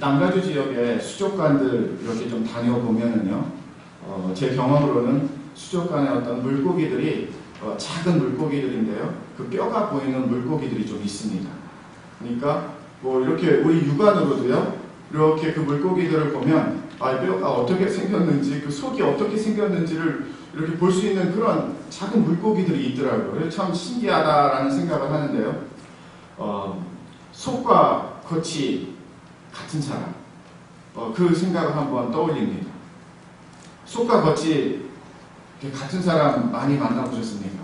남가주 지역에 수족관들 이렇게 좀 다녀보면은요, 제 경험으로는 수족관에 어떤 물고기들이 작은 물고기들인데요, 그 뼈가 보이는 물고기들이 좀 있습니다. 그러니까 뭐 이렇게 우리 육안으로도요, 이렇게 그 물고기들을 보면 뼈가 어떻게 생겼는지, 그 속이 어떻게 생겼는지를 이렇게 볼 수 있는 그런 작은 물고기들이 있더라고요. 그래서 참 신기하다라는 생각을 하는데요. 속과 겉이 같은 사람, 그 생각을 한번 떠올립니다. 속과 겉이 같은 사람 많이 만나보셨습니까?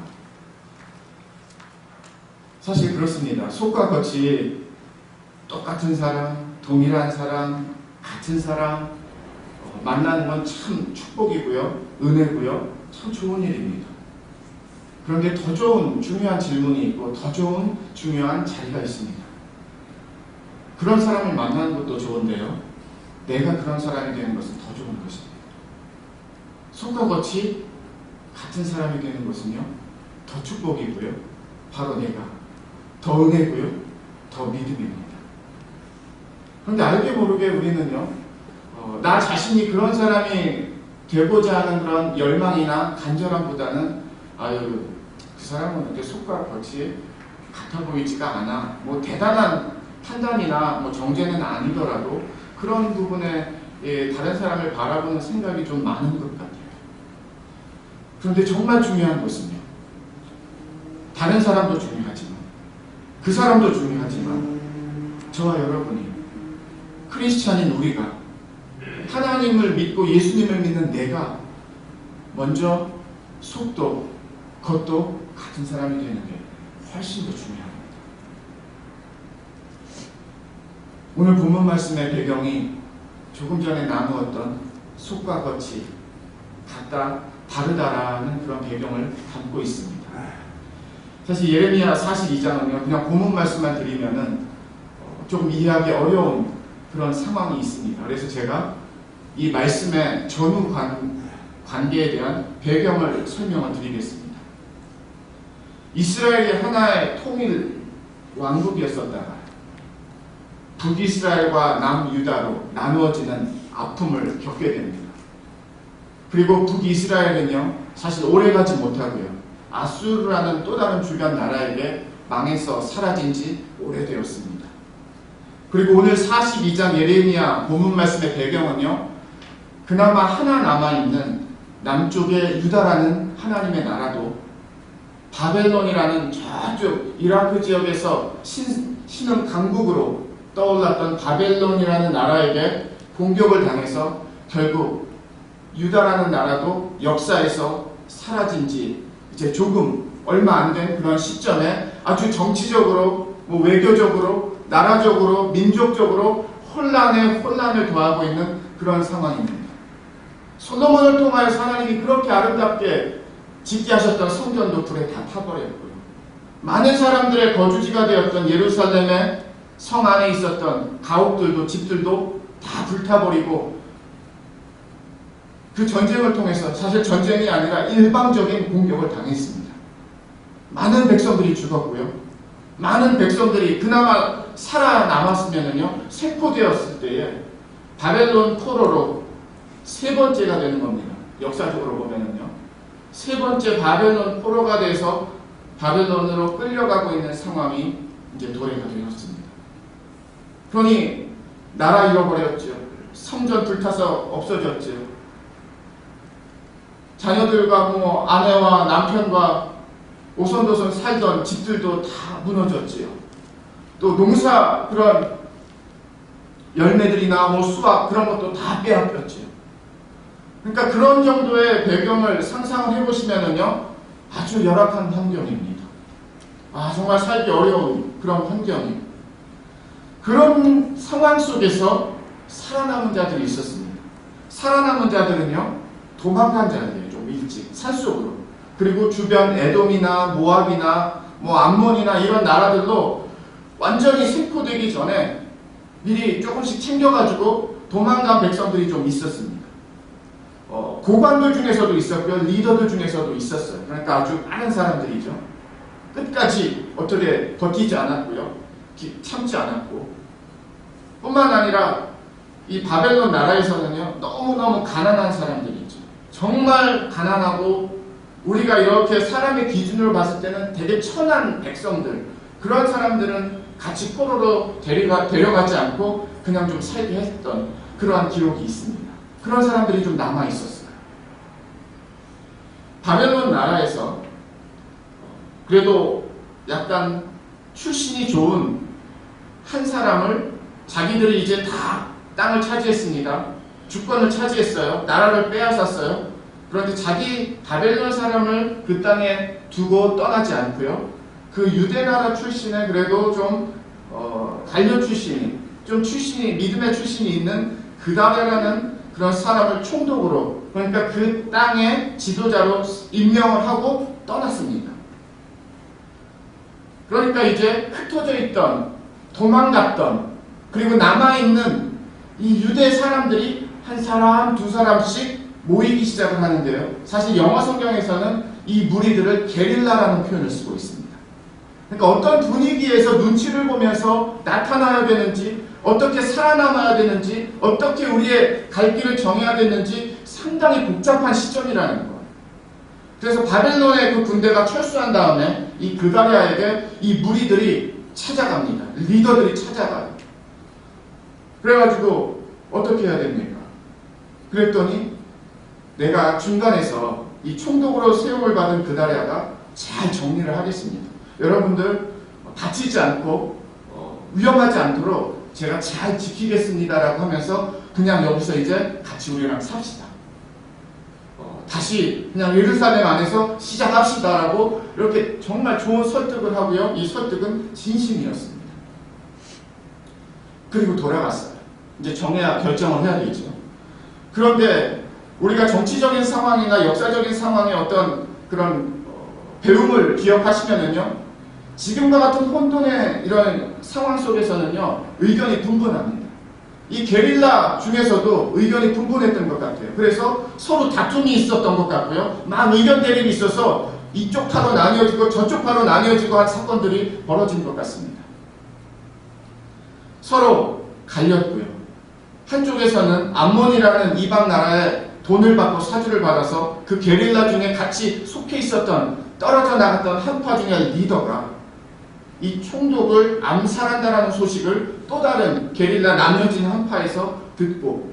사실 그렇습니다. 속과 겉이 똑같은 사람, 동일한 사람, 같은 사람 만나는 건 참 축복이고요, 은혜고요, 참 좋은 일입니다. 그런데 더 좋은 중요한 질문이 있고 더 좋은 중요한 자리가 있습니다. 그런 사람을 만나는 것도 좋은데요, 내가 그런 사람이 되는 것은 더 좋은 것입니다. 속과 겉이 같은 사람이 되는 것은요, 더 축복이고요, 바로 내가 더 은혜고요, 더 믿음입니다. 그런데 알게 모르게 우리는요, 나 자신이 그런 사람이 되고자 하는 그런 열망이나 간절함보다는 그 사람은 이렇게 속과 겉이 같아 보이지가 않아, 뭐 대단한 판단이나 뭐 정죄는 아니더라도 그런 부분에 다른 사람을 바라보는 생각이 좀 많은 것 같아요. 그런데 정말 중요한 것은요, 다른 사람도 중요하지만 그 사람도 중요하지만 저와 여러분이, 크리스찬인 우리가, 하나님을 믿고 예수님을 믿는 내가 먼저 속도 겉도 같은 사람이 되는 게 훨씬 더 중요합니다. 오늘 본문 말씀의 배경이 조금 전에 나누었던 속과 겉이 같다, 다르다라는 그런 배경을 담고 있습니다. 사실 예레미야 42장은요, 그냥 본문 말씀만 드리면은 조금 이해하기 어려운 그런 상황이 있습니다. 그래서 제가 이 말씀의 전후 관계에 대한 배경을 설명을 드리겠습니다. 이스라엘이 하나의 통일 왕국이었었다가 북이스라엘과 남유다로 나누어지는 아픔을 겪게 됩니다. 그리고 북이스라엘은요, 사실 오래가지 못하고요, 아수르라는 또 다른 주변 나라에게 망해서 사라진 지 오래되었습니다. 그리고 오늘 42장 예레미야 본문 말씀의 배경은요, 그나마 하나 남아있는 남쪽의 유다라는 하나님의 나라도 바벨론이라는 저쪽 이라크 지역에서 신흥 강국으로 떠올랐던 바벨론이라는 나라에게 공격을 당해서 결국 유다라는 나라도 역사에서 사라진 지 이제 조금 얼마 안 된 그런 시점에 아주 정치적으로, 외교적으로, 나라적으로, 민족적으로 혼란을 더하고 있는 그런 상황입니다. 솔로몬을 통하여서 하나님이 그렇게 아름답게 짓게 하셨던 성전도 불에 다 타버렸고요, 많은 사람들의 거주지가 되었던 예루살렘의 성 안에 있었던 가옥들도, 집들도 다 불타버리고, 그 전쟁을 통해서 사실 전쟁이 아니라 일방적인 공격을 당했습니다. 많은 백성들이 죽었고요, 많은 백성들이 그나마 살아남았으면요, 세포되었을 때에 바벨론 포로로 세 번째가 되는 겁니다. 역사적으로 보면은요, 세 번째 바벨론 포로가 돼서 바벨론으로 끌려가고 있는 상황이 이제 도래가 되었습니다. 그러니 나라 잃어버렸죠. 성전 불타서 없어졌죠. 자녀들과 아내와 남편과 오손도손 살던 집들도 다 무너졌지요. 또 농사 그런 열매들이나 수확 그런 것도 다 빼앗겼지요. 그러니까 그런 정도의 배경을 상상을 해보시면은요, 아주 열악한 환경입니다. 정말 살기 어려운 그런 환경이에요. 그런 상황 속에서 살아남은 자들이 있었습니다. 살아남은 자들은요, 도망간 자들이에요. 좀 일찍 산속으로. 그리고 주변 에돔이나 모압이나 암몬이나 이런 나라들도 완전히 생포되기 전에 미리 조금씩 챙겨가지고 도망간 백성들이 좀 있었습니다. 고관들 중에서도 있었고요, 리더들 중에서도 있었어요. 그러니까 아주 많은 사람들이죠. 끝까지 어떻게 버티지 않았고요, 참지 않았고, 뿐만 아니라 이 바벨론 나라에서는요, 너무너무 가난한 사람들이 있죠. 정말 가난하고 우리가 이렇게 사람의 기준으로 봤을 때는 되게 천한 백성들, 그런 사람들은 같이 포로로 데려가지 않고 그냥 좀 살게 했던 그러한 기록이 있습니다. 그런 사람들이 좀 남아 있었어요. 바벨론 나라에서 그래도 약간 출신이 좋은 한 사람을 자기들이 이제 다 땅을 차지했습니다. 주권을 차지했어요. 나라를 빼앗았어요. 그런데 자기 바벨론 사람을 그 땅에 두고 떠나지 않고요. 그 유대 나라 출신의 그래도 좀 관료 출신이, 좀 출신이, 믿음의 출신이 있는 그다레라는 그런 사람을 총독으로, 그러니까 그 땅의 지도자로 임명을 하고 떠났습니다. 그러니까 이제 흩어져 있던, 도망갔던, 그리고 남아있는 이 유대 사람들이 한 사람, 두 사람씩 모이기 시작을 하는데요. 사실 영어 성경에서는 이 무리들을 게릴라라는 표현을 쓰고 있습니다. 그러니까 어떤 분위기에서 눈치를 보면서 나타나야 되는지, 어떻게 살아남아야 되는지, 어떻게 우리의 갈 길을 정해야 되는지 상당히 복잡한 시점이라는 거예요. 그래서 바벨론의 그 군대가 철수한 다음에 이 그다리아에게 이 무리들이 찾아갑니다. 리더들이 찾아가요. 그래가지고 어떻게 해야 됩니까? 그랬더니 내가 중간에서 이 총독으로 세움을 받은 그다리아가 잘 정리를 하겠습니다. 여러분들 다치지 않고 위험하지 않도록 제가 잘 지키겠습니다라고 하면서 그냥 여기서 이제 같이 우리랑 삽시다. 다시 그냥 예루살렘 안에서 시작합시다라고 이렇게 정말 좋은 설득을 하고요. 이 설득은 진심이었습니다. 그리고 돌아갔어요. 이제 결정을 해야 되죠. 그런데 우리가 정치적인 상황이나 역사적인 상황의 어떤 그런 배움을 기억하시면은요, 지금과 같은 혼돈의 이런 상황 속에서는요, 의견이 분분합니다. 이 게릴라 중에서도 의견이 분분했던 것 같아요. 그래서 서로 다툼이 있었던 것 같고요. 막 의견 대립이 있어서 이쪽 파로 나뉘어지고 저쪽 파로 나뉘어지고 한 사건들이 벌어진 것 같습니다. 서로 갈렸고요. 한쪽에서는 암몬이라는 이방 나라에 돈을 받고 사주를 받아서 그 게릴라 중에 같이 속해 있었던, 떨어져 나갔던 한파 중에 리더가 이 총독을 암살한다라는 소식을 또 다른 게릴라 나뉘어진 한파에서 듣고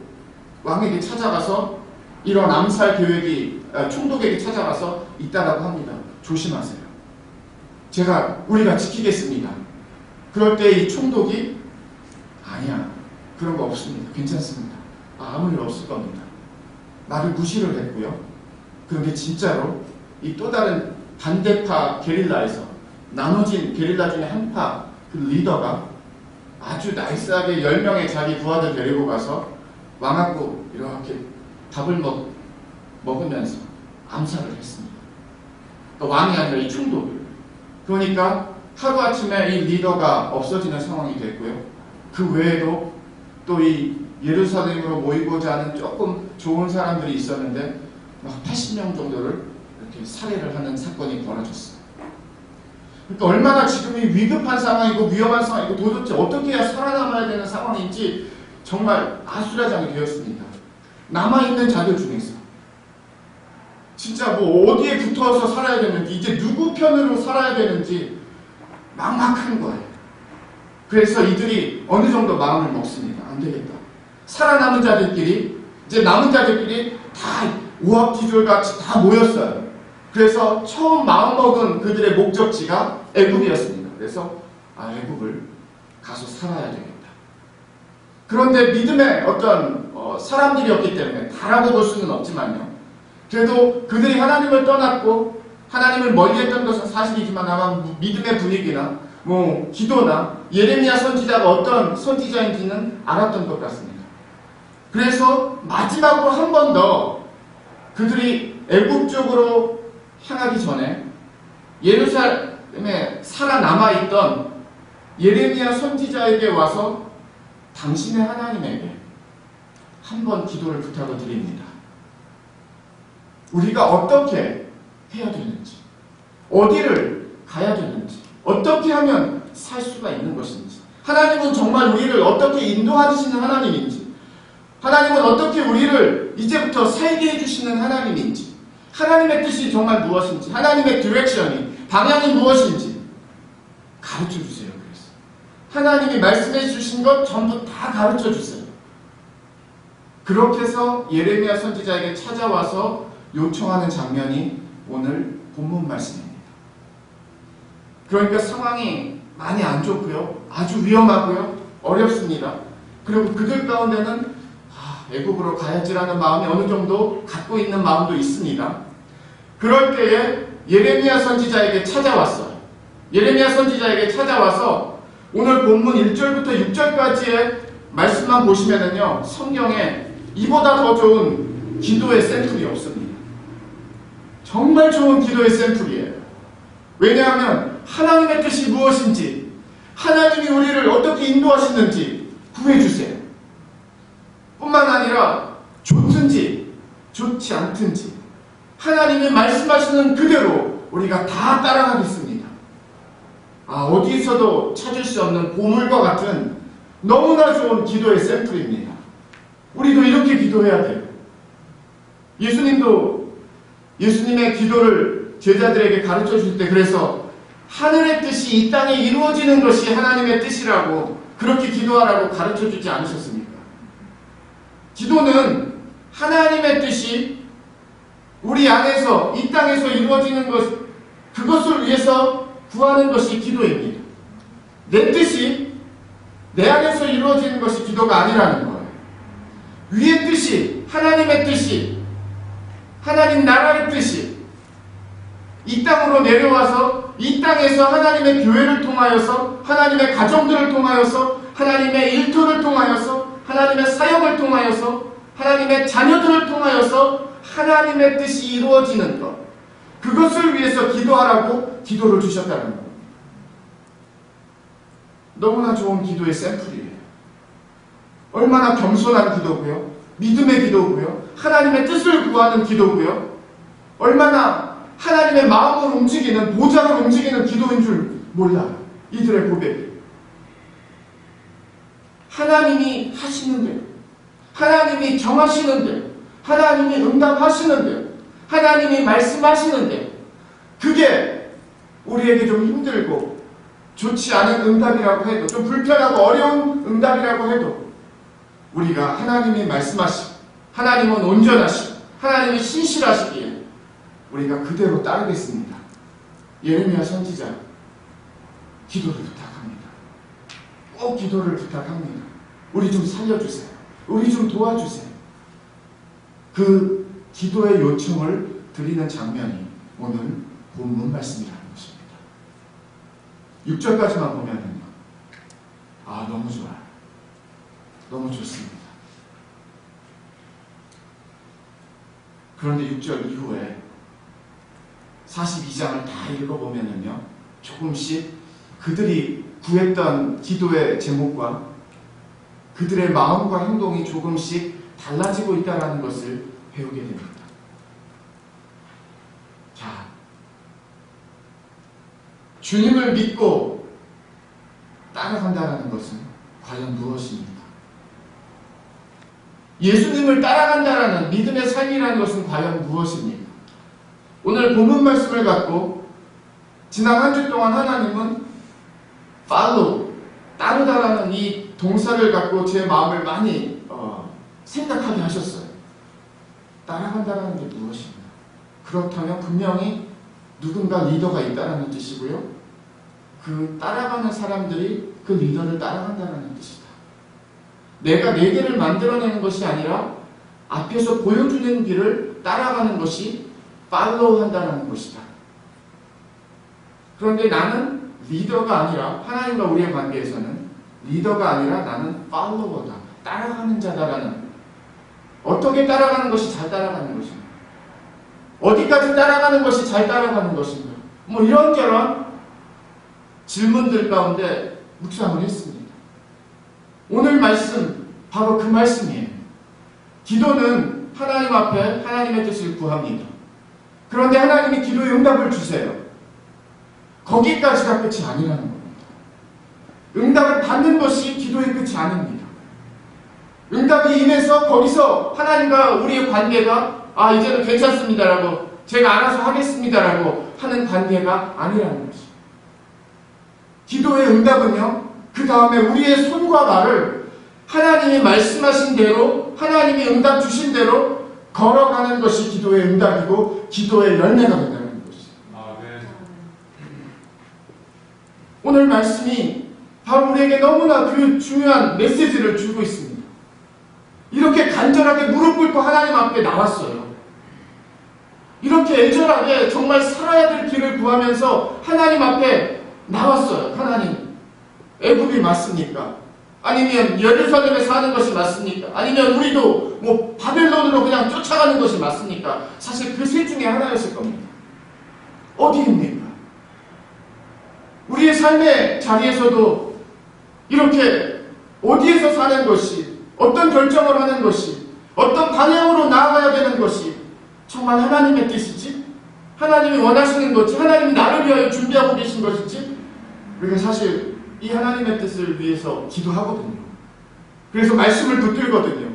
왕에게 찾아가서 이런 암살 계획이, 총독에게 찾아가서 있다라고 합니다. 조심하세요. 우리가 지키겠습니다. 그럴 때 이 총독이 아니야, 그런 거 없습니다. 괜찮습니다. 아무 일 없을 겁니다. 말을 무시를 했고요. 그런데 진짜로 이 또 다른 반대파 게릴라에서 나눠진 게릴라 중에 한파 그 리더가 아주 나이스하게 10명의 자기 부하들 데리고 가서 왕하고 이렇게 밥을 먹으면서 암살을 했습니다. 그러니까 왕이 아니라 이 총독을. 그러니까 하루아침에 이 리더가 없어지는 상황이 됐고요. 그 외에도 또 이 예루살렘으로 모이고자 하는 조금 좋은 사람들이 있었는데 막 80명 정도를 이렇게 살해를 하는 사건이 벌어졌어요. 그러니까 얼마나 지금이 위급한 상황이고 위험한 상황이고 도대체 어떻게 해야 살아남아야 되는 상황인지 정말 아수라장이 되었습니다. 남아있는 자들 중에서 진짜 뭐 어디에 붙어서 살아야 되는지, 이제 누구 편으로 살아야 되는지 막막한 거예요. 그래서 이들이 어느 정도 마음을 먹습니다. 안 되겠다. 살아남은 자들끼리, 이제 남은 자들끼리 다 오합지졸같이 다 모였어요. 그래서 처음 마음먹은 그들의 목적지가 애굽이었습니다. 그래서 애굽을 가서 살아야 되겠다. 그런데 믿음의 어떤 사람들이었기 때문에 다라고 볼 수는 없지만요. 그래도 그들이 하나님을 떠났고 하나님을 멀리했던 것은 사실이지만 아마 믿음의 분위기나 기도나 예레미야 선지자가 어떤 선지자인지는 알았던 것 같습니다. 그래서 마지막으로 한 번 더 그들이 애굽 쪽으로 향하기 전에 예루살렘에 살아남아있던 예레미야 선지자에게 와서 당신의 하나님에게 한 번 기도를 부탁을 드립니다. 우리가 어떻게 해야 되는지, 어디를 가야 되는지, 어떻게 하면 살 수가 있는 것인지, 하나님은 정말 우리를 어떻게 인도하시는 하나님인지, 하나님은 어떻게 우리를 이제부터 살게 해주시는 하나님인지, 하나님의 뜻이 정말 무엇인지, 하나님의 디렉션이, 방향이 무엇인지 가르쳐 주세요. 그래서 하나님이 말씀해 주신 것 전부 다 가르쳐 주세요. 그렇게 해서 예레미야 선지자에게 찾아와서 요청하는 장면이 오늘 본문 말씀입니다. 그러니까 상황이 많이 안 좋고요, 아주 위험하고요, 어렵습니다. 그리고 그들 가운데는 애굽으로 가야지라는 마음이 어느 정도 갖고 있는 마음도 있습니다. 그럴 때에 예레미야 선지자에게 찾아왔어요. 예레미야 선지자에게 찾아와서 오늘 본문 1절부터 6절까지의 말씀만 보시면은요, 성경에 이보다 더 좋은 기도의 샘플이 없습니다. 정말 좋은 기도의 샘플이에요. 왜냐하면 하나님의 뜻이 무엇인지, 하나님이 우리를 어떻게 인도하시는지 구해주세요. 뿐만 아니라 좋든지 좋지 않든지 하나님이 말씀하시는 그대로 우리가 다 따라가겠습니다. 어디서도 찾을 수 없는 보물과 같은 너무나 좋은 기도의 샘플입니다. 우리도 이렇게 기도해야 돼요. 예수님도 예수님의 기도를 제자들에게 가르쳐 주실 때 그래서 하늘의 뜻이 이 땅에 이루어지는 것이 하나님의 뜻이라고 그렇게 기도하라고 가르쳐 주지 않으셨습니까? 기도는 하나님의 뜻이 우리 안에서 이 땅에서 이루어지는 것, 그것을 위해서 구하는 것이 기도입니다. 내 뜻이 내 안에서 이루어지는 것이 기도가 아니라는 거예요. 위의 뜻이, 하나님의 뜻이, 하나님 나라의 뜻이 이 땅으로 내려와서 이 땅에서 하나님의 교회를 통하여서, 하나님의 가정들을 통하여서, 하나님의 일터를 통하여서, 하나님의 사역을 통하여서, 하나님의 자녀들을 통하여서 하나님의 뜻이 이루어지는 것, 그것을 위해서 기도하라고 기도를 주셨다는 것. 너무나 좋은 기도의 샘플이에요. 얼마나 겸손한 기도고요, 믿음의 기도고요, 하나님의 뜻을 구하는 기도고요, 얼마나 하나님의 마음을 움직이는, 보좌를 움직이는 기도인 줄 몰라요. 이들의 고백이 하나님이 하시는 대로, 하나님이 정하시는 대로, 하나님이 응답하시는 대로, 하나님이 말씀하시는 대로, 그게 우리에게 좀 힘들고 좋지 않은 응답이라고 해도, 좀 불편하고 어려운 응답이라고 해도 우리가 하나님이 말씀하시고, 하나님은 온전하시고, 하나님이 신실하시기에 우리가 그대로 따르겠습니다. 예레미야 선지자 기도를 부탁합니다. 꼭 기도를 부탁합니다. 우리 좀 살려주세요. 우리 좀 도와주세요. 그 기도의 요청을 드리는 장면이 오늘 본문 말씀이라는 것입니다. 6절까지만 보면은요, 너무 좋아요. 너무 좋습니다. 그런데 6절 이후에 42장을 다 읽어보면은요, 조금씩 그들이 구했던 기도의 제목과 그들의 마음과 행동이 조금씩 달라지고 있다는 것을 배우게 됩니다. 자, 주님을 믿고 따라간다는 것은 과연 무엇입니까? 예수님을 따라간다는 믿음의 삶이라는 것은 과연 무엇입니까? 오늘 본문 말씀을 갖고 지난 한 주 동안 하나님은 follow, 따르다라는 이 동사를 갖고 제 마음을 많이 생각하게 하셨어요. 따라간다는 게 무엇인가? 그렇다면 분명히 누군가 리더가 있다는 뜻이고요, 그 따라가는 사람들이 그 리더를 따라간다는 뜻이다. 내가 내 길을 만들어내는 것이 아니라 앞에서 보여주는 길을 따라가는 것이 팔로우 한다는 것이다. 그런데 나는 리더가 아니라, 하나님과 우리의 관계에서는 리더가 아니라 나는 팔로워다, 따라가는 자다라는, 어떻게 따라가는 것이 잘 따라가는 것인가, 어디까지 따라가는 것이 잘 따라가는 것인가, 이런저런 질문들 가운데 묵상을 했습니다. 오늘 말씀 바로 그 말씀이에요. 기도는 하나님 앞에 하나님의 뜻을 구합니다. 그런데 하나님이 기도의 응답을 주세요. 거기까지가 끝이 아니라는 겁니다. 응답을 받는 것이 기도의 끝이 아닙니다. 응답이 임해서 거기서 하나님과 우리의 관계가 이제는 괜찮습니다라고 제가 알아서 하겠습니다라고 하는 관계가 아니라는 것이죠. 기도의 응답은요, 그 다음에 우리의 손과 발을 하나님이 말씀하신 대로, 하나님이 응답 주신 대로 걸어가는 것이 기도의 응답이고 기도의 열매가 된다는 것이죠. 오늘 말씀이 바로 우리에게 너무나 그 중요한 메시지를 주고 있습니다. 이렇게 간절하게 무릎 꿇고 하나님 앞에 나왔어요. 이렇게 애절하게 정말 살아야 될 길을 구하면서 하나님 앞에 나왔어요. 하나님, 애굽이 맞습니까? 아니면 예루살렘에 사는 것이 맞습니까? 아니면 우리도 뭐 바벨론으로 그냥 쫓아가는 것이 맞습니까? 사실 그 셋 중에 하나였을 겁니다. 어디입니까? 우리의 삶의 자리에서도 이렇게 어디에서 사는 것이, 어떤 결정을 하는 것이, 어떤 방향으로 나아가야 되는 것이 정말 하나님의 뜻이지? 하나님이 원하시는 것이, 하나님이 나를 위하여 준비하고 계신 것이지? 우리가 사실 이 하나님의 뜻을 위해서 기도하거든요. 그래서 말씀을 붙들거든요.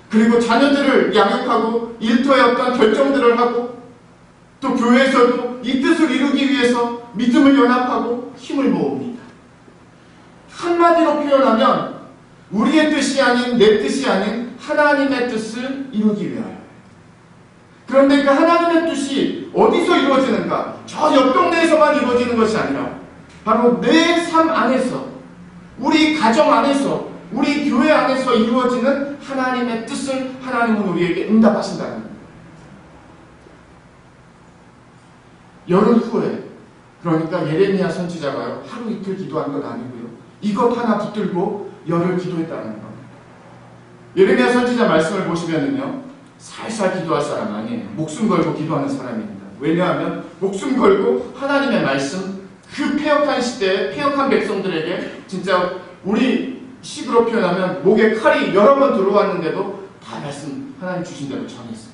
그리고 자녀들을 양육하고 일터의 어떤 결정들을 하고 또 교회에서도 이 뜻을 이루기 위해서 믿음을 연합하고 힘을 모읍니다. 한마디로 표현하면 우리의 뜻이 아닌, 내 뜻이 아닌 하나님의 뜻을 이루기 위하여. 그런데 그 하나님의 뜻이 어디서 이루어지는가? 저 옆 동네에서만 이루어지는 것이 아니라 바로 내 삶 안에서, 우리 가정 안에서, 우리 교회 안에서 이루어지는 하나님의 뜻을 하나님은 우리에게 응답하신다는 겁니다. 열흘 후에, 그러니까 예레미야 선지자가요, 하루 이틀 기도한 건 아니고요, 이것 하나 붙들고 열흘 기도했다는 겁니다. 예레미야 선지자 말씀을 보시면은요, 살살 기도할 사람 아니에요. 목숨 걸고 기도하는 사람입니다. 왜냐하면 목숨 걸고 하나님의 말씀, 그 패역한 시대에 패역한 백성들에게 진짜 우리 식으로 표현하면 목에 칼이 여러 번 들어왔는데도 다 말씀 하나님 주신 대로 전했습니다.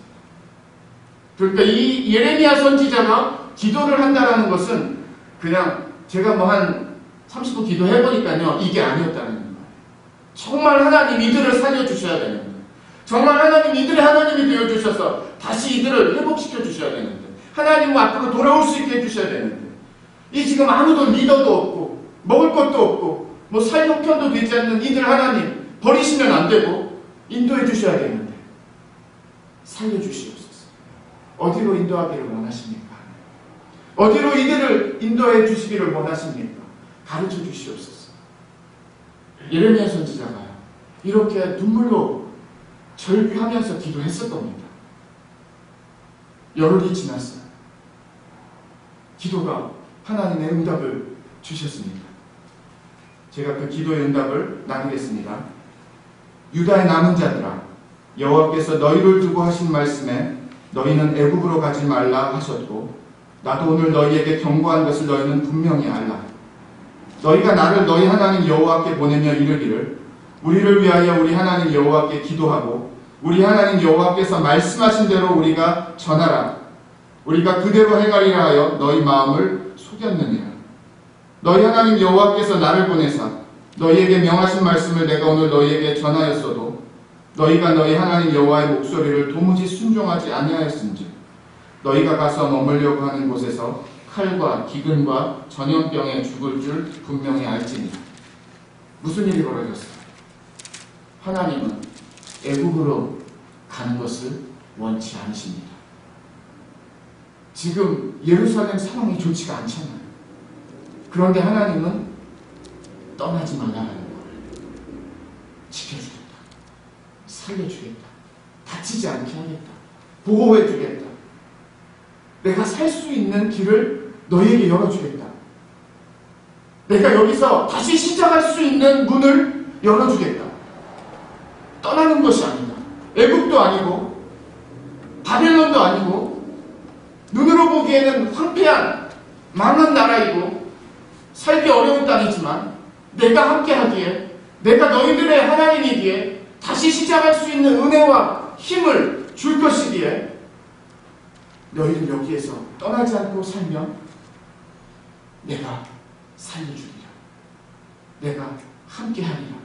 그러니까 이 예레미야 선지자가 기도를 한다는 것은 그냥 제가 뭐 한 30분 기도해보니까요, 이게 아니었다는 거예요. 정말 하나님 이들을 살려주셔야 되는 거예요. 정말 하나님 이들의 하나님이 되어주셔서 다시 이들을 회복시켜 주셔야 되는데, 하나님 앞으로 돌아올 수 있게 해주셔야 되는데, 이 지금 아무도 리더도 없고 먹을 것도 없고 뭐 살 형편도 되지 않는 이들 하나님 버리시면 안 되고 인도해 주셔야 되는데 살려주시옵소서. 어디로 인도하기를 원하십니까? 어디로 이들을 인도해 주시기를 원하십니까? 가르쳐 주시옵소서. 예레미야 선지자가 이렇게 눈물로 절규하면서 기도했을 겁니다. 열흘이 지났어요. 기도가 하나님의 응답을 주셨습니다. 제가 그 기도의 응답을 나누겠습니다. 유다의 남은 자들아, 여호와께서 너희를 두고 하신 말씀에 너희는 애굽으로 가지 말라 하셨고, 나도 오늘 너희에게 경고한 것을 너희는 분명히 알라. 너희가 나를 너희 하나님 여호와께 보내며 이르기를, 우리를 위하여 우리 하나님 여호와께 기도하고 우리 하나님 여호와께서 말씀하신 대로 우리가 전하라. 우리가 그대로 행하리라 하여 너희 마음을 속였느니라. 너희 하나님 여호와께서 나를 보내사 너희에게 명하신 말씀을 내가 오늘 너희에게 전하였어도 너희가 너희 하나님 여호와의 목소리를 도무지 순종하지 아니하였은즉 너희가 가서 머물려고 하는 곳에서 칼과 기근과 전염병에 죽을 줄 분명히 알지니. 무슨 일이 벌어졌어요? 하나님은 애국으로 가는 것을 원치 않으십니다. 지금 예루살렘 상황이 좋지가 않잖아요. 그런데 하나님은 떠나지 말라는 거예요. 지켜주겠다. 살려주겠다. 다치지 않게 하겠다. 보호해주겠다. 내가 살 수 있는 길을 너희에게 열어주겠다. 내가 여기서 다시 시작할 수 있는 문을 열어주겠다. 떠나는 것이 아니다. 애국도 아니고 바벨론도 아니고 눈으로 보기에는 황폐한 망한 나라이고 살기 어려운 땅이지만 내가 함께하기에, 내가 너희들의 하나님이기에 다시 시작할 수 있는 은혜와 힘을 줄 것이기에 너희는 여기에서 떠나지 않고 살면 내가 살려주리라. 내가 함께하리라.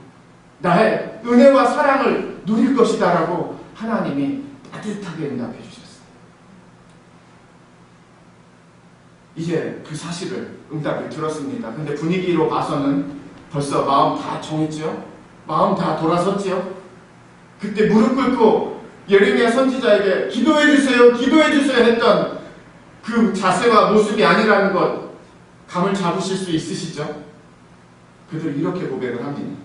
나의 은혜와 사랑을 누릴 것이다라고 하나님이 따뜻하게 응답해 주셨어요. 이제 그 사실을 응답을 들었습니다. 근데 분위기로 봐서는 벌써 마음 다 정했죠? 마음 다 돌아섰지요? 그때 무릎 꿇고 예레미야 선지자에게 기도해 주세요, 기도해 주세요 했던 그 자세와 모습이 아니라는 것 감을 잡으실 수 있으시죠? 그들 이렇게 고백을 합니다.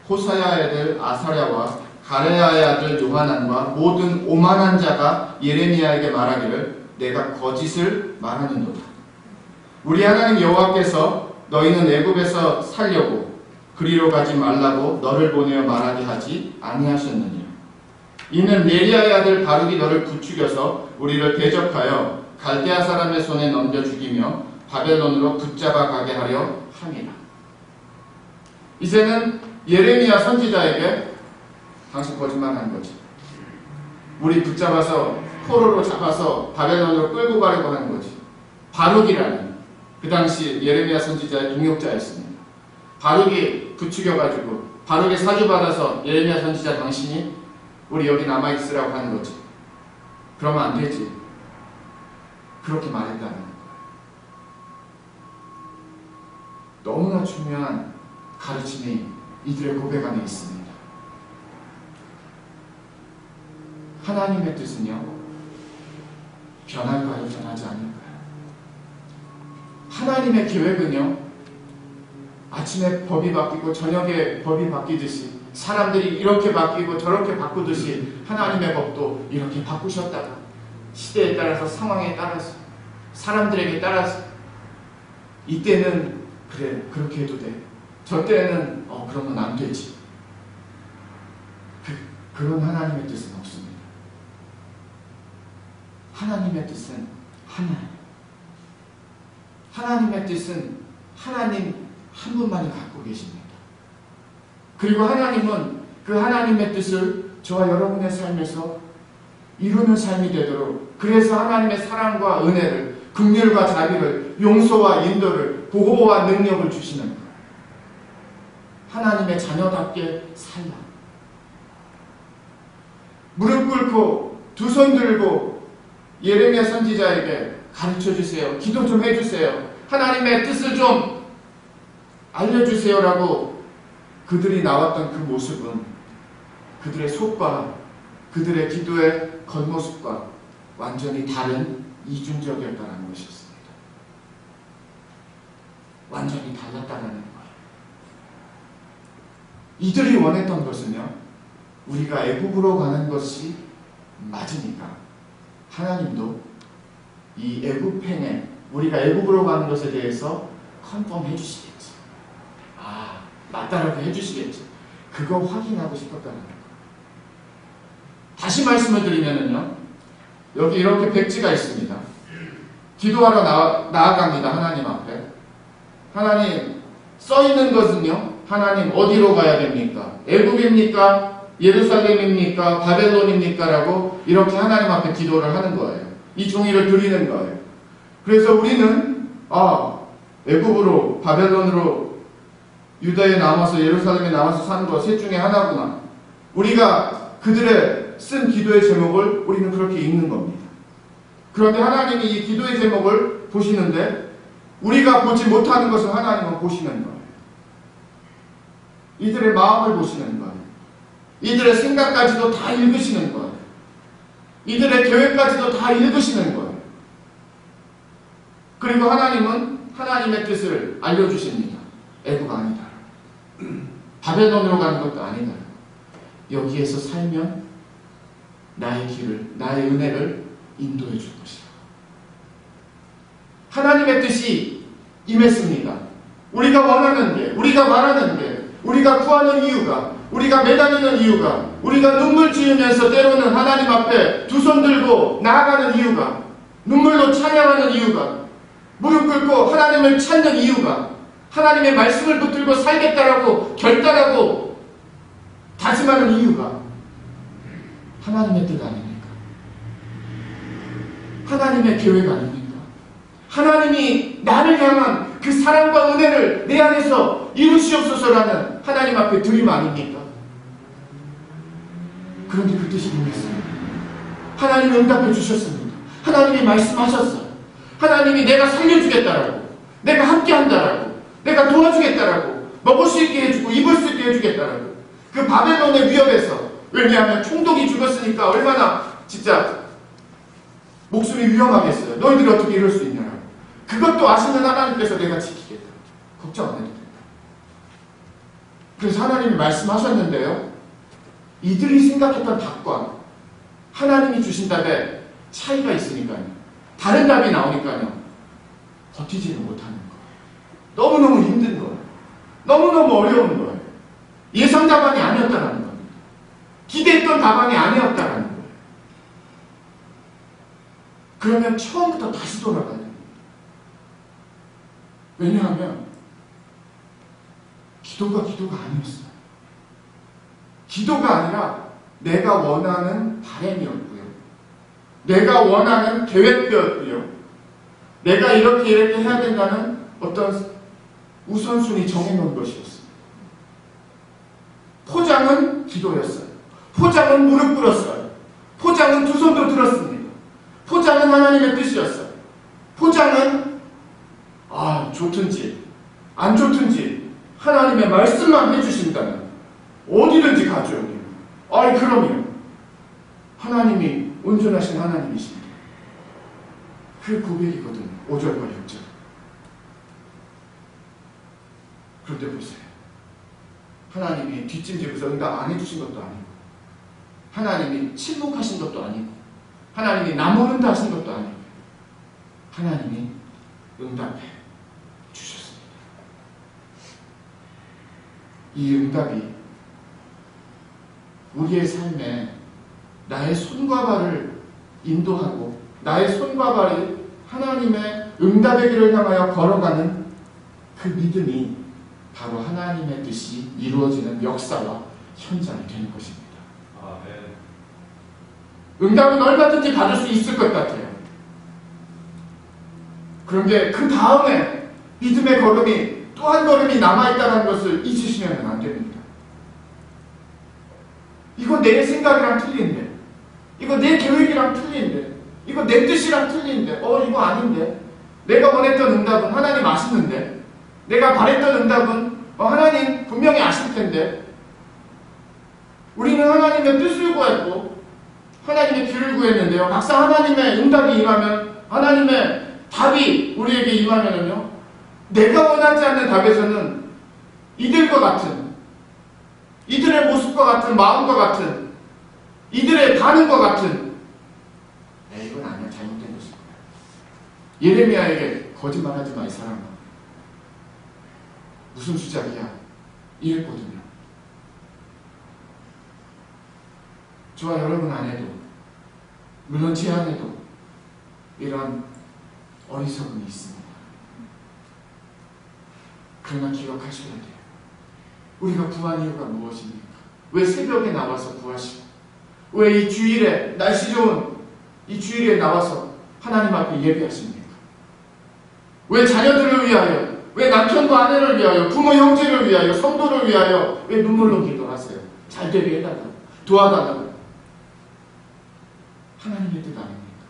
호사야의 아들 아사랴와 가레야의 아들 요하난과 모든 오만한 자가 예레미야에게 말하기를 내가 거짓을 말하는도다. 우리 하나님 여호와께서 너희는 애굽에서 살려고 그리로 가지 말라고 너를 보내어 말하게 하지 아니하셨느냐. 이는 네리야의 아들 바룩이 너를 부추겨서 우리를 대적하여 갈대아 사람의 손에 넘겨 죽이며 바벨론으로 붙잡아 가게 하려 함이라. 이제는 예레미야 선지자에게 당신 거짓말한 거지. 우리 붙잡아서 포로로 잡아서 바벨론으로 끌고 가려고 하는 거지. 바룩이라는 그 당시 예레미야 선지자의 동역자였습니다. 바룩이 부추겨가지고 바룩의 사주받아서 예레미야 선지자 당신이 우리 여기 남아있으라고 하는 거지. 그러면 안 되지. 그렇게 말했다는 거예요. 너무나 중요한 가르침이 이들의 고백 안에 있습니다. 하나님의 뜻은요, 변할까요? 변하지 않을까요? 하나님의 계획은요, 아침에 법이 바뀌고 저녁에 법이 바뀌듯이 사람들이 이렇게 바뀌고 저렇게 바꾸듯이 하나님의 법도 이렇게 바꾸셨다가 시대에 따라서 상황에 따라서 사람들에게 따라서 이때는 그래 그렇게 해도 돼. 저 때는 그러면 안 되지. 그런 하나님의 뜻은 없습니다. 하나님의 뜻은 하나님. 하나님의 뜻은 하나님 한 분만이 갖고 계십니다. 그리고 하나님은 그 하나님의 뜻을 저와 여러분의 삶에서 이루는 삶이 되도록, 그래서 하나님의 사랑과 은혜를, 긍휼과 자비를, 용서와 인도를, 보호와 능력을 주시는 것. 하나님의 자녀답게 살라. 무릎 꿇고 두 손 들고 예레미야 선지자에게 가르쳐 주세요. 기도 좀 해주세요. 하나님의 뜻을 좀 알려주세요라고 그들이 나왔던 그 모습은 그들의 속과 그들의 기도의 겉모습과 완전히 다른 이중적이었다는 것이었습니다. 완전히 달랐다는 거예요. 이들이 원했던 것은요, 우리가 애굽으로 가는 것이 맞으니까 하나님도 이 애굽행에 우리가 애굽으로 가는 것에 대해서 컨펌해 주시겠지. 맞다라고 해주시겠지. 그거 확인하고 싶었다는 거예요. 다시 말씀을 드리면은요, 여기 이렇게 백지가 있습니다. 기도하러 나아갑니다. 하나님 앞에. 하나님, 써있는 것은요, 하나님 어디로 가야 됩니까? 애굽입니까? 예루살렘입니까? 바벨론입니까? 라고 이렇게 하나님 앞에 기도를 하는 거예요. 이 종이를 드리는 거예요. 그래서 우리는 애굽으로 바벨론으로 유다에 남아서 예루살렘에 남아서 사는 거 셋 중에 하나구나. 우리가 그들의 쓴 기도의 제목을 우리는 그렇게 읽는 겁니다. 그런데 하나님이 이 기도의 제목을 보시는데 우리가 보지 못하는 것을 하나님은 보시는 거예요. 이들의 마음을 보시는 거예요. 이들의 생각까지도 다 읽으시는 거예요. 이들의 계획까지도 다 읽으시는 거예요. 그리고 하나님은 하나님의 뜻을 알려주십니다. 애굽 아니다. 바벨론으로 가는 것도 아니다. 여기에서 살면 나의 길을, 나의 은혜를 인도해 줄 것이다. 하나님의 뜻이 임했습니다. 우리가 원하는 게, 우리가 말하는 게, 우리가 구하는 이유가, 우리가 매달리는 이유가, 우리가 눈물 지으면서 때로는 하나님 앞에 두 손 들고 나아가는 이유가, 눈물로 찬양하는 이유가, 무릎 꿇고 하나님을 찾는 이유가, 하나님의 말씀을 붙들고 살겠다라고 결단하고 다짐하는 이유가 하나님의 뜻 아닙니까? 하나님의 계획 아닙니까? 하나님이 나를 향한 그 사랑과 은혜를 내 안에서 이루시옵소서라는 하나님 앞에 드림 아닙니까? 그런데 그 뜻이 임했습니다. 하나님이 응답해 주셨습니다. 하나님이 말씀하셨어요. 하나님이 내가 살려주겠다라고, 내가 함께한다라고, 내가 도와주겠다라고, 먹을 수 있게 해주고 입을 수 있게 해주겠다라고. 그 바벨론의 위협에서, 왜냐하면 총독이 죽었으니까 얼마나 진짜 목숨이 위험하겠어요. 너희들이 어떻게 이럴 수 있냐라고. 그것도 아시는 하나님께서 내가 지키겠다. 걱정 안 해도 된다. 그래서 하나님이 말씀하셨는데요, 이들이 생각했던 답과 하나님이 주신 답에 차이가 있으니까요, 다른 답이 나오니까요, 버티지는 못하는 거예요. 너무너무 힘든 거예요. 너무너무 어려운 거예요. 예상 답안이 아니었다는 겁니다. 기대했던 답안이 아니었다는 거예요. 그러면 처음부터 다시 돌아가야 됩니다. 왜냐하면 기도가 아니었어요. 기도가 아니라 내가 원하는 바람이었고요, 내가 원하는 계획이었고요, 내가 이렇게 해야 된다는 어떤 우선순위 정해놓은 것이었어요. 포장은 기도였어요. 포장은 무릎 꿇었어요. 포장은 두 손도 들었습니다. 포장은 하나님의 뜻이었어요. 포장은 좋든지 안 좋든지 하나님의 말씀만 해주신다면 어디든지 가죠. 그럼요. 하나님이 온전하신 하나님이십니다. 그 고백이거든요. 5절과 6절. 그런데 보세요. 하나님이 뒷짐지고서 응답 안 해주신 것도 아니고, 하나님이 침묵하신 것도 아니고, 하나님이 나무른다 하신 것도 아니고, 하나님이 응답해 주셨습니다. 이 응답이 우리의 삶에 나의 손과 발을 인도하고, 나의 손과 발이 하나님의 응답의 길을 향하여 걸어가는 그 믿음이 바로 하나님의 뜻이 이루어지는 역사와 현장이 되는 것입니다. 응답은 얼마든지 받을 수 있을 것 같아요. 그런데 그 다음에 믿음의 걸음이 또 한 걸음이 남아있다는 것을 잊으시면 안 됩니다. 이거 내 생각이랑 틀린데, 이거 내 계획이랑 틀린데, 이거 내 뜻이랑 틀린데, 이거 아닌데, 내가 원했던 응답은 하나님 아시는데, 내가 바랬던 응답은 하나님 분명히 아실 텐데, 우리는 하나님의 뜻을 구했고 하나님의 길을 구했는데요, 막상 하나님의 응답이 임하면, 하나님의 답이 우리에게 임하면은요, 내가 원하지 않는 답에서는 이들과 같은, 이들의 모습과 같은, 마음과 같은, 이들의 반응과 같은, 이건 아니야, 잘못된 것일 거야. 예레미야에게 거짓말하지 마, 이 사람아. 무슨 수작이야? 이랬거든요. 저와 여러분 안에도, 물론 제 안에도 이런 어리석음이 있습니다. 그러나 기억하셔야 돼요. 우리가 구한 이유가 무엇입니까? 왜 새벽에 나와서 구하시고, 왜 이 주일에, 날씨 좋은 이 주일에 나와서 하나님 앞에 예배하십니까? 왜 자녀들을 위하여, 왜 남편과 아내를 위하여, 부모 형제를 위하여, 성도를 위하여 왜 눈물로 기도하세요? 잘 되게 해달라고, 도와달라고. 하나님의 뜻 아닙니까?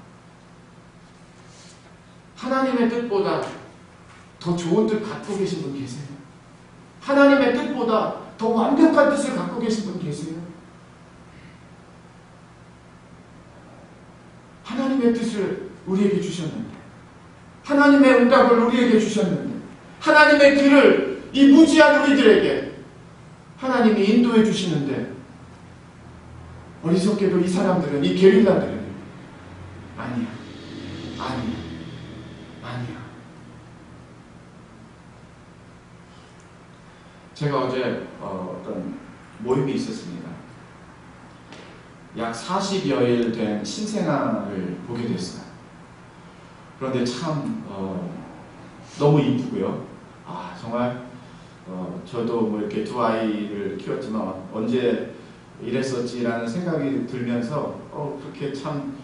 하나님의 뜻보다 더 좋은 뜻 갖고 계신 분 계세요? 하나님의 뜻보다 더 완벽한 뜻을 갖고 계신 분 계세요? 하나님의 뜻을 우리에게 주셨는데, 하나님의 응답을 우리에게 주셨는데, 하나님의 길을 이 무지한 우리들에게 하나님이 인도해 주시는데, 어리석게도 이 사람들은, 이 게릴라들은 아니야. 제가 어제 어떤 모임이 있었습니다. 약 40여일 된 신생아를 보게 됐어요. 그런데 참 너무 이쁘고요. 정말 저도 뭐 이렇게 두 아이를 키웠지만 언제 이랬었지라는 생각이 들면서 그렇게 참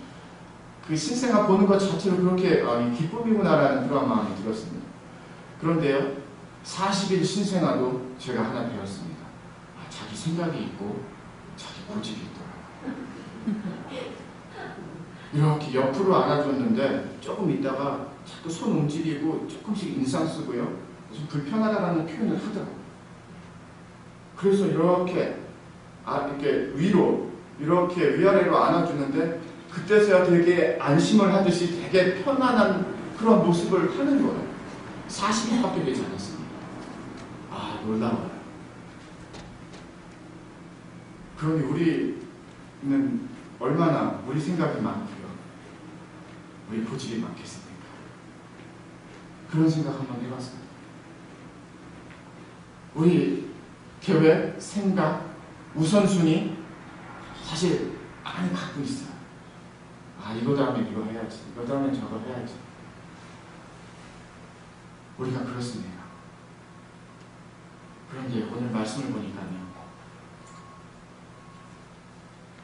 그 신생아 보는 것 자체로 그렇게 기쁨이구나라는 그런 마음이 들었습니다. 그런데요, 40일 신생아도 제가 하나 배웠습니다. 자기 생각이 있고 자기 고집이 있더라고요. 이렇게 옆으로 안아줬는데 조금 있다가 자꾸 손 움직이고 조금씩 인상 쓰고요. 좀 불편하다라는 표현을 하더라고요. 그래서 이렇게 이렇게 위로 이렇게 위아래로 안아주는데 그때서야 되게 안심을 하듯이 되게 편안한 그런 모습을 하는 거예요. 40일밖에 되지 않았습니다. 아, 놀라워요. 그러니 우리는 얼마나 우리 생각이 많고요. 우리 고집이 많겠습니까? 그런 생각 한번 해봤습니다. 우리 계획, 생각, 우선순위 사실 많이 갖고 있어요. 아, 이거 다음에 이거 해야지. 이거 다음에 저거 해야지. 우리가 그렇습니다. 그런데 오늘 말씀을 보니까요.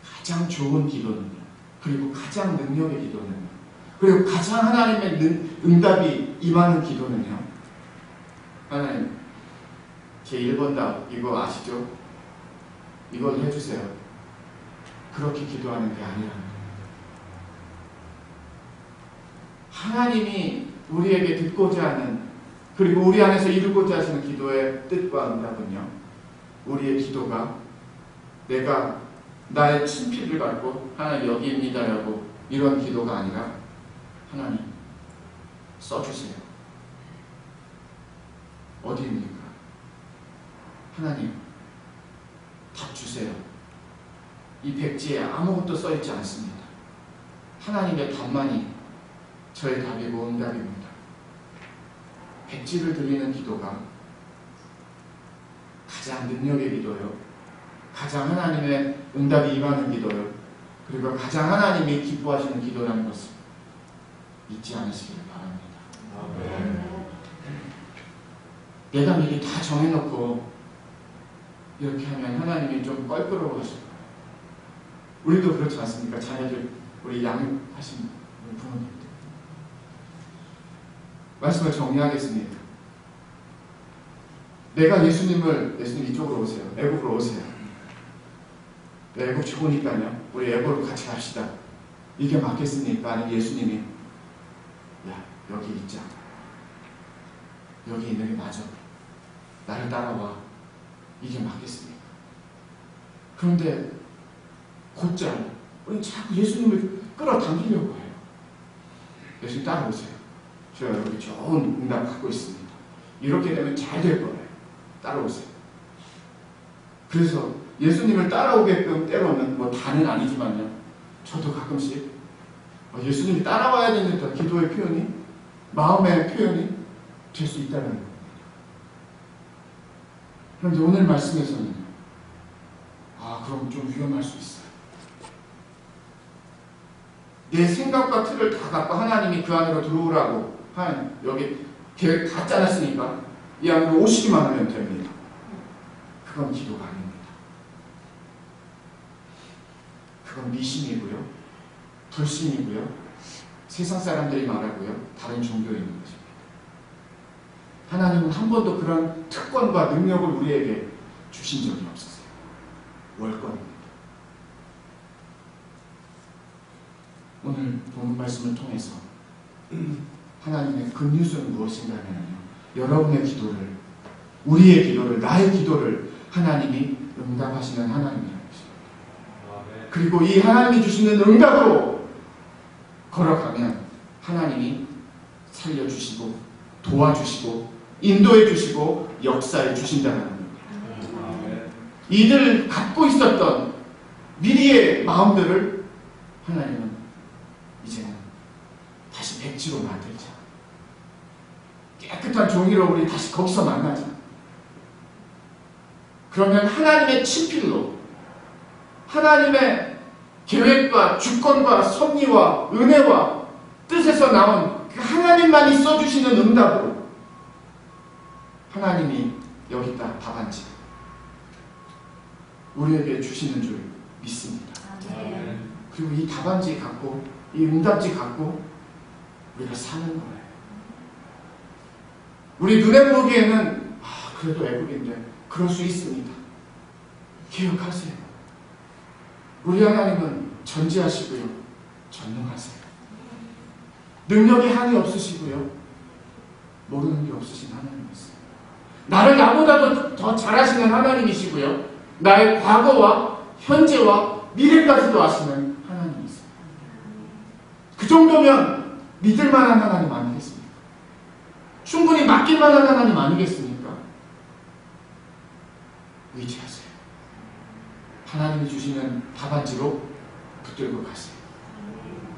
가장 좋은 기도는요. 그리고 가장 능력의 기도는요. 그리고 가장 하나님의 응답이 임하는 기도는요. 하나님, 제 1번 답 이거 아시죠? 이걸 해주세요. 그렇게 기도하는 게 아니라 하나님이 우리에게 듣고자 하는 그리고 우리 안에서 이루고자 하시는 기도의 뜻과 응답은요. 우리의 기도가 내가 나의 친필을 갖고 하나님 여기입니다라고 이런 기도가 아니라 하나님 써주세요. 어디입니까? 하나님 답 주세요. 이 백지에 아무것도 써있지 않습니다. 하나님의 답만이 저의 답이고 응답입니다. 백지를 들리는 기도가 가장 능력의 기도요. 가장 하나님의 응답이 임하는 기도요. 그리고 가장 하나님이 기뻐하시는 기도라는 것을 잊지 않으시길 바랍니다. 내가 미리 다 정해놓고 이렇게 하면 하나님이 좀 껄끄러워하실 거예요. 우리도 그렇지 않습니까? 자녀들, 우리 양육하신 우리 부모님들. 말씀을 정리하겠습니다. 내가 예수님 이쪽으로 오세요. 애국으로 오세요. 애국 좋으니까요. 우리 애국으로 같이 갑시다. 이게 맞겠습니까? 아니면 예수님이 야, 여기 있자. 여기 있는 게 맞아. 나를 따라와. 이게 맞겠습니까? 그런데 곧잘 우리 자꾸 예수님을 끌어당기려고 해요. 예수님 따라오세요. 제가 여기 좋은 응답 갖고 있습니다. 이렇게 되면 잘 될 거예요. 따라오세요. 그래서 예수님을 따라오게끔 때로는 뭐 다는 아니지만요. 저도 가끔씩 예수님이 따라와야 되는 기도의 표현이 마음의 표현이 될 수 있다는 겁니다. 그런데 오늘 말씀에서는 그럼 좀 위험할 수 있어요. 내 생각과 틀을 다 갖고 하나님이 그 안으로 들어오라고 여기 계획 다 짜놨으니까 이 안으로 오시기만 하면 됩니다. 그건 기도가 아닙니다. 그건 미신이고요. 불신이고요. 세상 사람들이 말하고요. 다른 종교에 있는 것입니다. 하나님은 한 번도 그런 특권과 능력을 우리에게 주신 적이 없었어요. 월권입니다. 오늘 본 말씀을 통해서 하나님의 굿뉴스는 무엇인가 하면요. 여러분의 기도를, 우리의 기도를, 나의 기도를 하나님이 응답하시는 하나님이라는 것입니다. 그리고 이 하나님이 주시는 응답으로 걸어가면 하나님이 살려주시고 도와주시고 인도해 주시고 역사해 주신다는 겁니다. 이들 갖고 있었던 미리의 마음들을 하나님은 이제는 다시 백지로 만들자. 깨끗한 종이로 우리 다시 거기서 만나자. 그러면 하나님의 친필로 하나님의 계획과 주권과 섭리와 은혜와 뜻에서 나온 그 하나님만이 써주시는 응답으로 하나님이 여기다 답안지 우리에게 주시는 줄 믿습니다. 그리고 이 답안지 갖고 이 응답지 갖고 우리가 사는 거예요. 우리 눈에 보기에는 그래도 애국인데 그럴 수 있습니다. 기억하세요. 우리 하나님은 전지하시고요, 전능하세요. 능력에 한이 없으시고요, 모르는 게 없으신 하나님이세요. 나를 나보다도 더 잘하시는 하나님이시고요, 나의 과거와 현재와 미래까지도 아시는 하나님이세요. 그 정도면 믿을만한 하나님 아니겠습니까? 충분히 맡길만한 하나님 아니겠습니까? 의지하세요. 하나님이 주시는 답안지로 붙들고 가세요.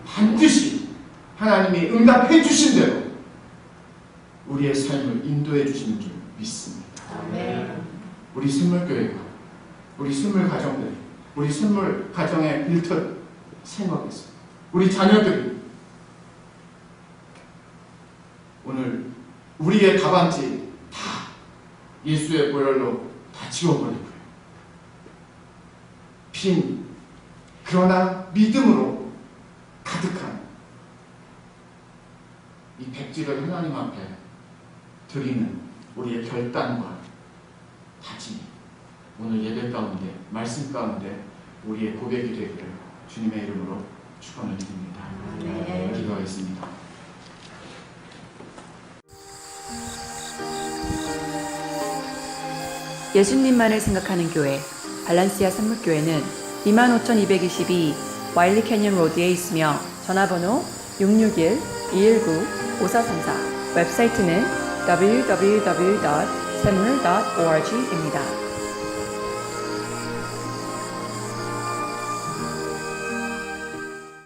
반드시 하나님이 응답해 주신 대로 우리의 삶을 인도해 주시는 줄 믿습니다. 우리 선물교회가, 우리 선물 가정들이, 우리 선물 가정의 일터 생각에서 우리 자녀들이 오늘 우리의 답안지 다 예수의 보혈로 다 지워버리고요, 빈 그러나 믿음으로 가득한 이 백지를 하나님 앞에 드리는 우리의 결단과 다짐이 오늘 예배 가운데, 말씀 가운데 우리의 고백이 되기를 주님의 이름으로 축원을 드립니다. 기도하겠습니다. 예수님만을 생각하는 교회 발란시아 선물교회는 25,222 와일리 캐년 로드에 있으며 전화번호 661-219-5434, 웹사이트는 www.샘물.org입니다.